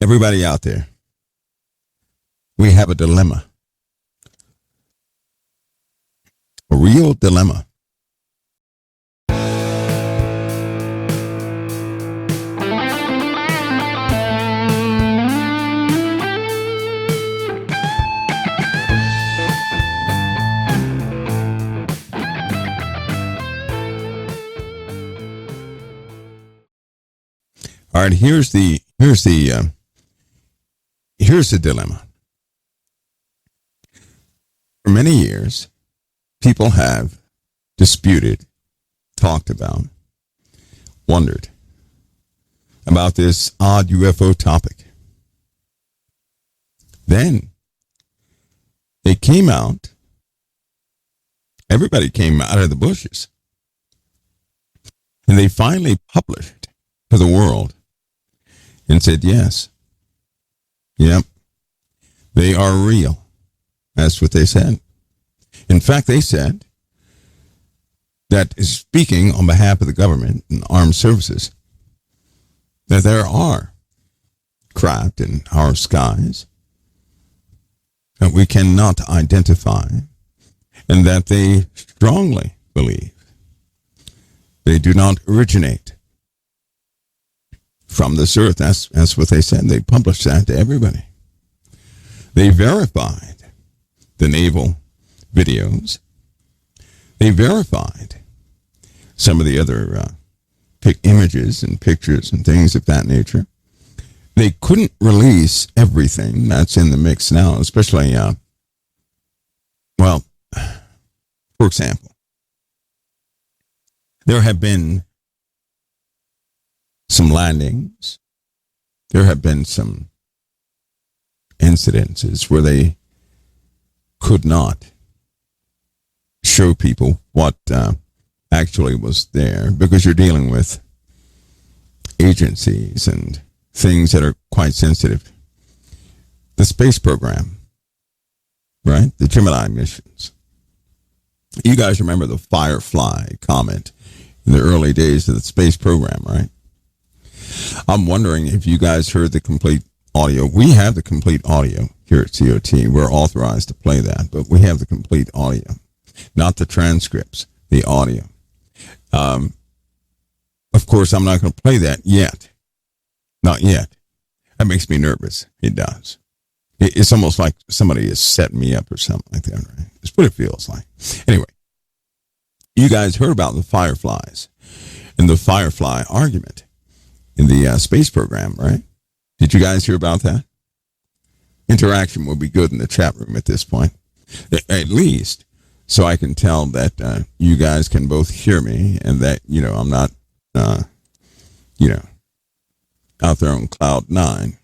Everybody out there, we have a dilemma, a real dilemma. All right, here's the dilemma. For many years, people have disputed, talked about, wondered about this odd UFO topic. Then they came out, everybody came out of the bushes, and they finally published to the world and said, yes, yep, they are real. That's what they said. In fact, they said that, speaking on behalf of the government and armed services, that there are craft in our skies that we cannot identify, and that they strongly believe they do not originate from this earth. That's what they said. They published that to everybody. They verified the naval videos. They verified some of the other images and pictures and things of that nature. They couldn't release everything that's in the mix now, especially, for example, there have been some landings. There have been some incidences where they could not show people what actually was there, because you're dealing with agencies and things that are quite sensitive. The space program, right? The Gemini missions. You guys remember the Firefly comet in the early days of the space program, right? I'm wondering if you guys heard the complete audio. We have the complete audio here at COT. We're authorized to play that, but we have the complete audio, not the transcripts, the audio. Of course, I'm not going to play that yet. Not yet. That makes me nervous. It does. It's almost like somebody is setting me up or something like that, right? That's what it feels like. Anyway, you guys heard about the Fireflies and the Firefly argument in the space program, right? Did you guys hear about that? Interaction will be good in the chat room at this point, at least, so I can tell that you guys can both hear me and that, I'm not, out there on cloud nine.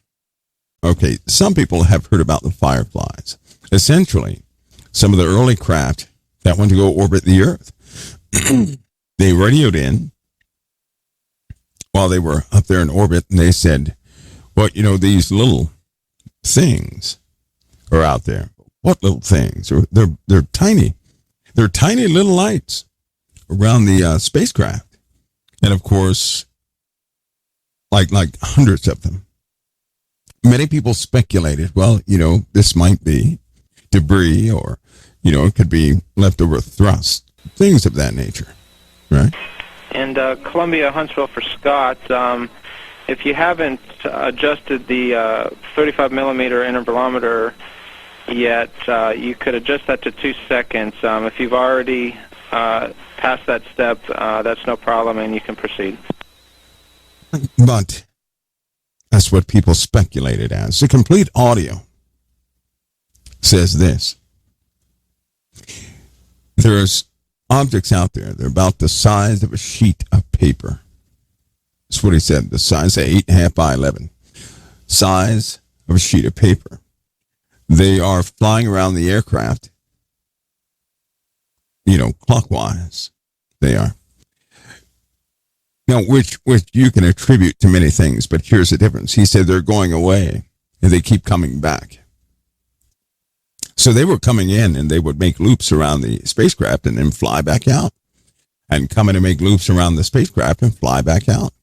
Okay, some people have heard about the Fireflies. Essentially, some of the early craft that went to go orbit the Earth, they radioed in while they were up there in orbit, and they said, well, these little things are out there. What little things? They're tiny. They're tiny little lights around the spacecraft. And of course, like hundreds of them. Many people speculated, well, this might be debris, or, it could be leftover thrust, things of that nature, right? And Columbia Huntsville for Scott, if you haven't adjusted the 35 millimeter intervalometer yet, you could adjust that to 2 seconds. If you've already passed that step, that's no problem, and you can proceed. But that's what people speculated as. The complete audio says this. There's objects out there. They're about the size of a sheet of paper. That's what he said. The size of 8.5 by 11. Size of a sheet of paper. They are flying around the aircraft, clockwise. They are. Now, which you can attribute to many things, but here's the difference. He said they're going away, and they keep coming back. So they were coming in, and they would make loops around the spacecraft and then fly back out, and come in and make loops around the spacecraft and fly back out.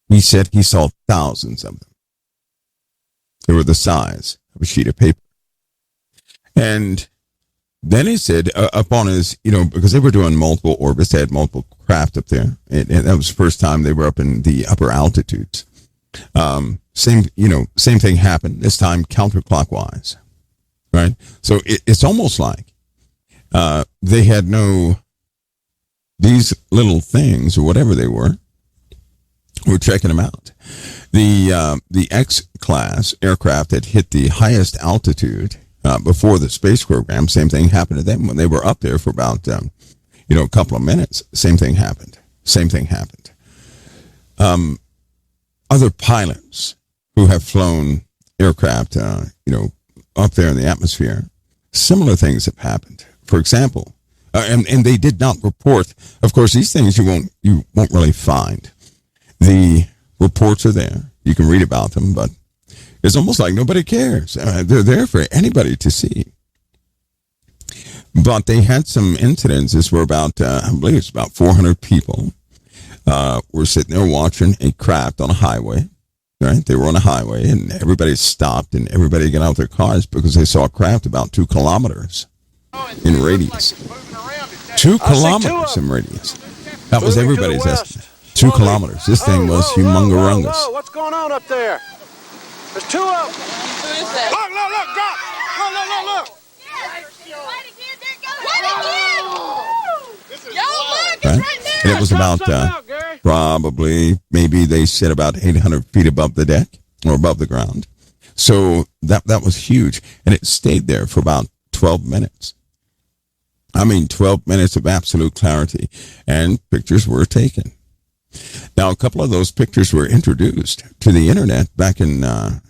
He said he saw thousands of them. They were the size of a sheet of paper. And then he said, upon his, because they were doing multiple orbits, they had multiple craft up there. And that was the first time they were up in the upper altitudes. Same thing happened, this time counterclockwise, right? So it's almost like they had these little things, or whatever they were checking them out. The X-class aircraft that hit the highest altitude before the space program, same thing happened to them when they were up there for about, a couple of minutes. Same thing happened. Other pilots who have flown aircraft, up there in the atmosphere, similar things have happened. For example, and they did not report. Of course, these things you won't really find. The reports are there. You can read about them, but it's almost like nobody cares. They're there for anybody to see. But they had some incidents. This were about, I believe it's about 400 people were sitting there watching a craft on a highway. Right? They were on a highway, and everybody stopped, and everybody got out their cars because they saw a craft about 2 kilometers in radius. 2 kilometers in radius. That was everybody's estimate. 2 kilometers. This thing was humongous. What's going on up there? There's 2 of them. Look, drop. Look. Right? And it was about probably, maybe they said about 800 feet above the deck or above the ground. So that was huge. And it stayed there for about 12 minutes. 12 minutes of absolute clarity. And pictures were taken. Now, a couple of those pictures were introduced to the internet back in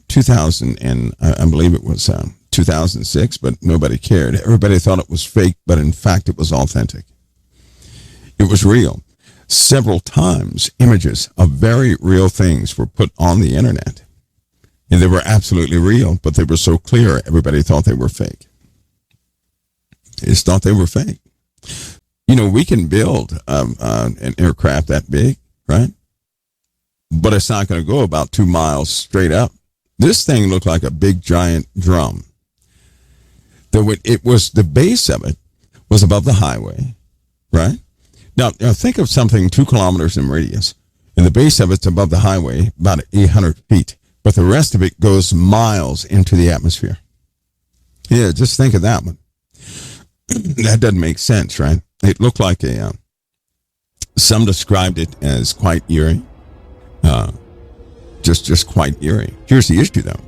2000, and I believe it was 2006, but nobody cared. Everybody thought it was fake, but in fact, it was authentic. It was real. Several times, images of very real things were put on the internet, and they were absolutely real, but they were so clear, everybody thought they were fake. They just thought they were fake. We can build an aircraft that big, right? But it's not going to go about 2 miles straight up. This thing looked like a big giant drum. The base of it was above the highway, right? Now think of something 2 kilometers in radius, and the base of it's above the highway, about 800 feet, but the rest of it goes miles into the atmosphere. Yeah, just think of that one. That doesn't make sense, right? It looked like some described it as quite eerie. Just quite eerie. Here's the issue, though.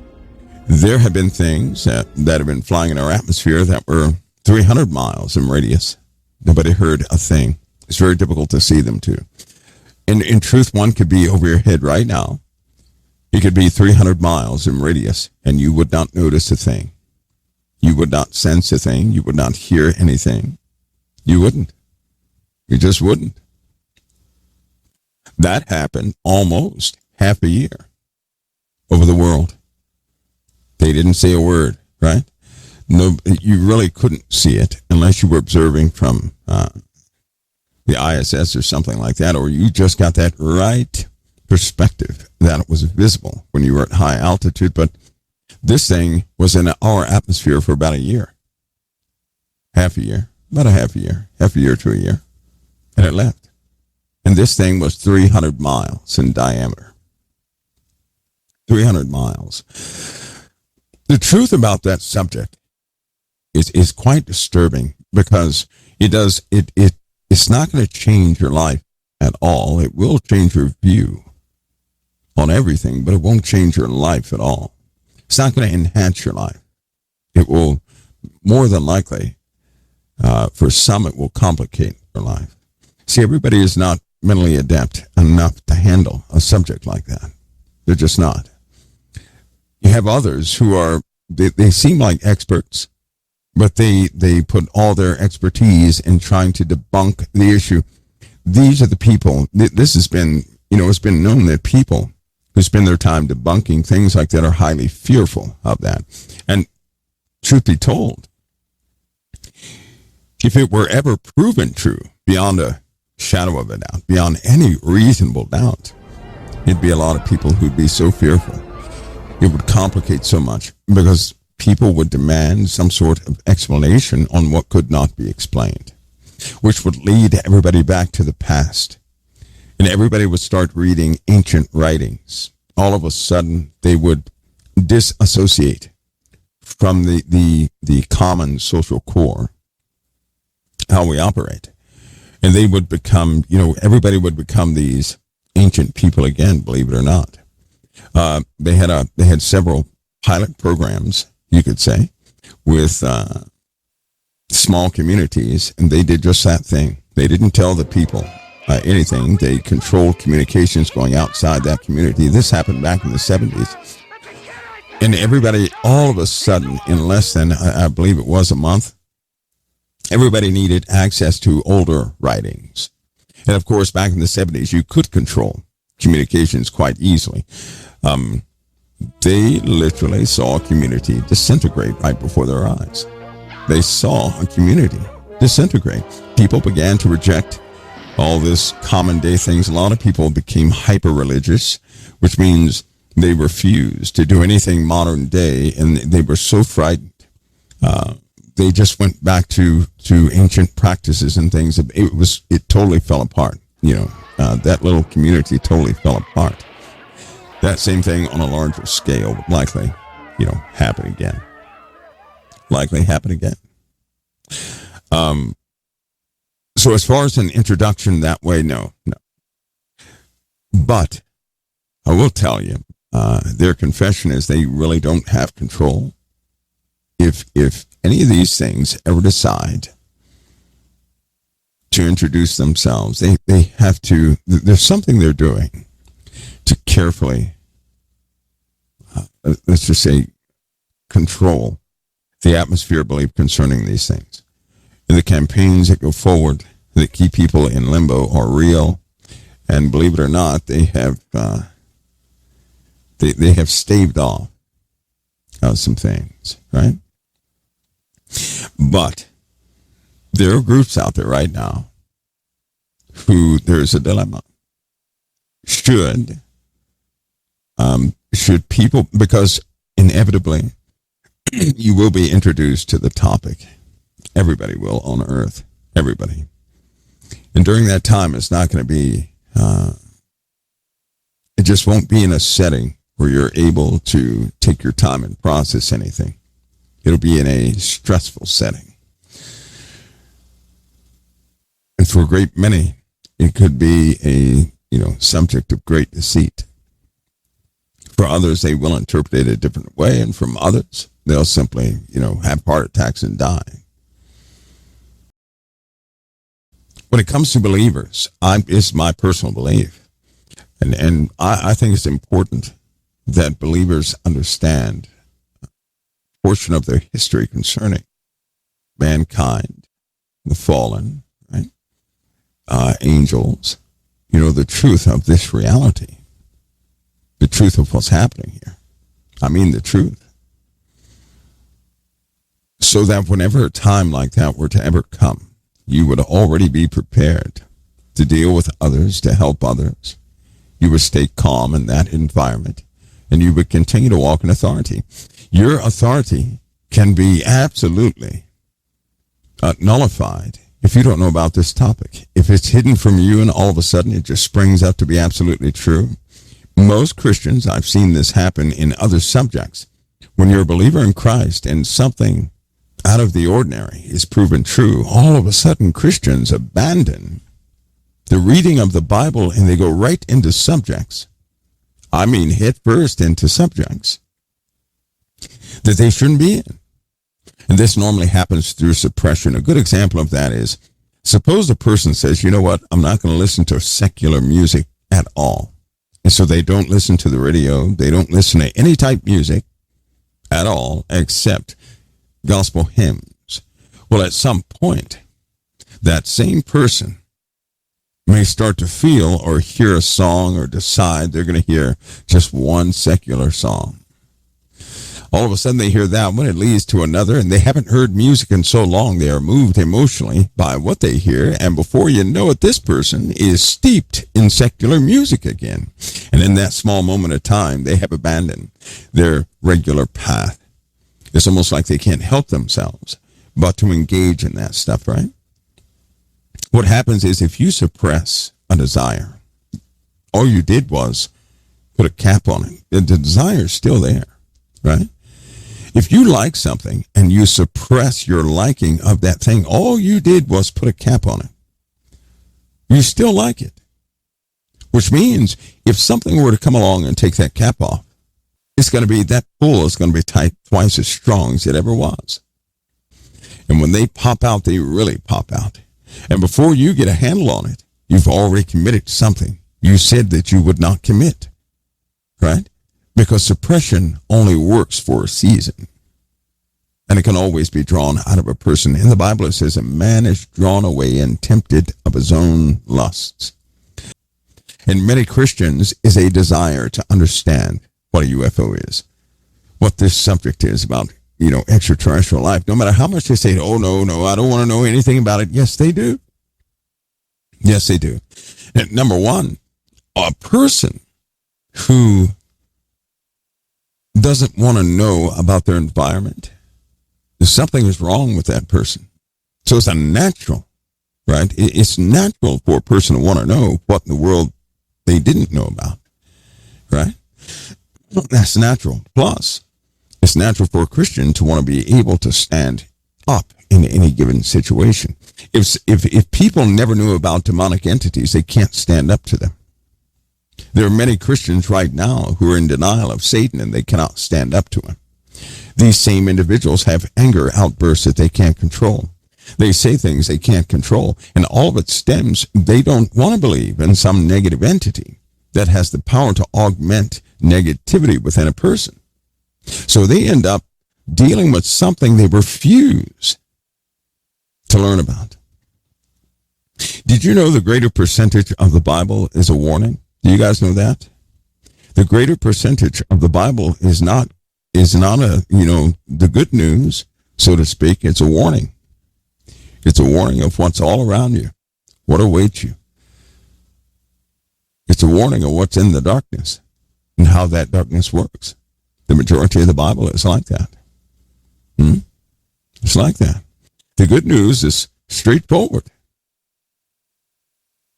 There have been things that have been flying in our atmosphere that were 300 miles in radius. Nobody heard a thing. It's very difficult to see them, too. In truth, one could be over your head right now. It could be 300 miles in radius, and you would not notice a thing. You would not sense a thing. You would not hear anything. You wouldn't. You just wouldn't. That happened almost half a year over the world. They didn't say a word, right? No, you really couldn't see it unless you were observing from the ISS or something like that, or you just got that right perspective that it was visible when you were at high altitude. But this thing was in our atmosphere for about a year. Half a year. About a half a year to a year. And it left. And this thing was 300 miles in diameter. 300 miles. The truth about that subject is quite disturbing, because it's not going to change your life at all. It will change your view on everything, but it won't change your life at all. It's not going to enhance your life. It will, more than likely, for some, it will complicate your life. See, everybody is not mentally adept enough to handle a subject like that. They're just not. You have others who are, they seem like experts, but they put all their expertise in trying to debunk the issue. These are the people, this has been, it's been known that people who spend their time debunking things like that are highly fearful of that. And truth be told, if it were ever proven true beyond a shadow of a doubt, beyond any reasonable doubt, it'd be a lot of people who'd be so fearful. it would complicate so much because people would demand some sort of explanation on what could not be explained, which would lead everybody back to the past. And everybody would start reading ancient writings. All of a sudden, they would disassociate from the common social core, how we operate. And they would become, everybody would become these ancient people again, believe it or not. They had several pilot programs, you could say, with small communities, and they did just that thing. They didn't tell the people anything. They controlled communications going outside that community. This happened back in the 70s. And everybody, all of a sudden, in less than, I believe it was a month, everybody needed access to older writings. And of course, back in the 70s, you could control communications quite easily. They literally saw a community disintegrate right before their eyes. They saw a community disintegrate. People began to reject all this common day things. A lot of people became hyper-religious, which means they refused to do anything modern day, and they were so frightened. They just went back to ancient practices and things. It totally fell apart. That little community totally fell apart. That same thing on a larger scale would likely, happen again. Likely happen again. So as far as an introduction that way, no. But I will tell you, their confession is they really don't have control. If any of these things ever decide to introduce themselves, they have to, there's something they're doing to carefully, let's just say, control the atmosphere of belief concerning these things. And the campaigns that go forward that keep people in limbo are real. And believe it or not, they have staved off some things, right? But there are groups out there right now who there's a dilemma. Should people, because inevitably you will be introduced to the topic. Everybody will on earth. Everybody. And during that time, it's not going to be, it just won't be in a setting where you're able to take your time and process anything. It'll be in a stressful setting. And for a great many, it could be a, subject of great deceit. For others, they will interpret it a different way. And from others, they'll simply, have heart attacks and die. When it comes to believers, it's my personal belief. And I think it's important that believers understand a portion of their history concerning mankind, the fallen, right? Angels, the truth of this reality, the truth of what's happening here. I mean the truth. So that whenever a time like that were to ever come, you would already be prepared to deal with others, to help others. You would stay calm in that environment, and you would continue to walk in authority. Your authority can be absolutely nullified if you don't know about this topic. If it's hidden from you and all of a sudden it just springs up to be absolutely true. Most Christians, I've seen this happen in other subjects. When you're a believer in Christ and something out of the ordinary is proven true, all of a sudden Christians abandon the reading of the Bible and they go right into subjects. I mean, head first into subjects that they shouldn't be in. And this normally happens through suppression. A good example of that is, suppose a person says, you know what, I'm not going to listen to secular music at all. And so they don't listen to the radio. They don't listen to any type of music at all except gospel hymns. Well, at some point, that same person may start to feel or hear a song or decide they're going to hear just one secular song. All of a sudden they hear that one, it leads to another, and they haven't heard music in so long they are moved emotionally by what they hear, and before you know it, this person is steeped in secular music again. And in that small moment of time, they have abandoned their regular path. It's almost like they can't help themselves but to engage in that stuff, right? What happens is if you suppress a desire, all you did was put a cap on it. The desire is still there, right? If you like something and you suppress your liking of that thing, all you did was put a cap on it. You still like it. Which means if something were to come along and take that cap off, it's going to be, that pull is going to be tight, twice as strong as it ever was. And when they pop out, they really pop out. And before you get a handle on it, you've already committed to something you said that you would not commit, right? Because suppression only works for a season. And it can always be drawn out of a person. In the Bible, it says, a man is drawn away and tempted of his own lusts. In many Christians is a desire to understand what a UFO is, what this subject is about, extraterrestrial life. No matter how much they say, oh, no, I don't want to know anything about it. Yes, they do. Yes, they do. And number one, a person who doesn't want to know about their environment, something is wrong with that person. So it's unnatural, right? It's natural for a person to want to know what in the world they didn't know about, right? That's natural. Plus, it's natural for a Christian to want to be able to stand up in any given situation. If people never knew about demonic entities, they can't stand up to them. There are many Christians right now who are in denial of Satan and they cannot stand up to him. These same individuals have anger outbursts that they can't control. They say things they can't control, and all of it stems, they don't want to believe in some negative entity that has the power to augment negativity within a person. So they end up dealing with something they refuse to learn about. Did you know the greater percentage of the Bible is a warning? Do you guys know that? The greater percentage of the Bible is not the good news, so to speak. It's a warning. It's a warning of what's all around you, what awaits you. It's a warning of what's in the darkness and how that darkness works. The majority of the Bible is like that. It's like that. The good news is straightforward.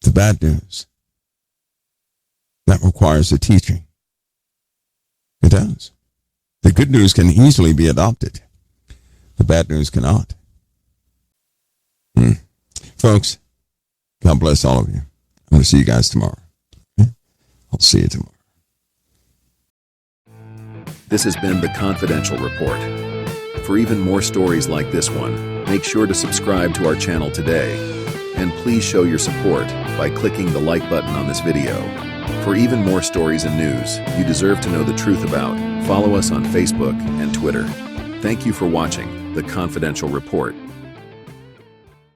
The bad news, that requires a teaching. It does. The good news can easily be adopted. The bad news cannot. Folks, God bless all of you. I'm going to see you guys tomorrow. Okay? I'll see you tomorrow. This has been The Confidential Report. For even more stories like this one, make sure to subscribe to our channel today. And please show your support by clicking the like button on this video. For even more stories and news you deserve to know the truth about, follow us on Facebook and Twitter. Thank you for watching The Confidential Report.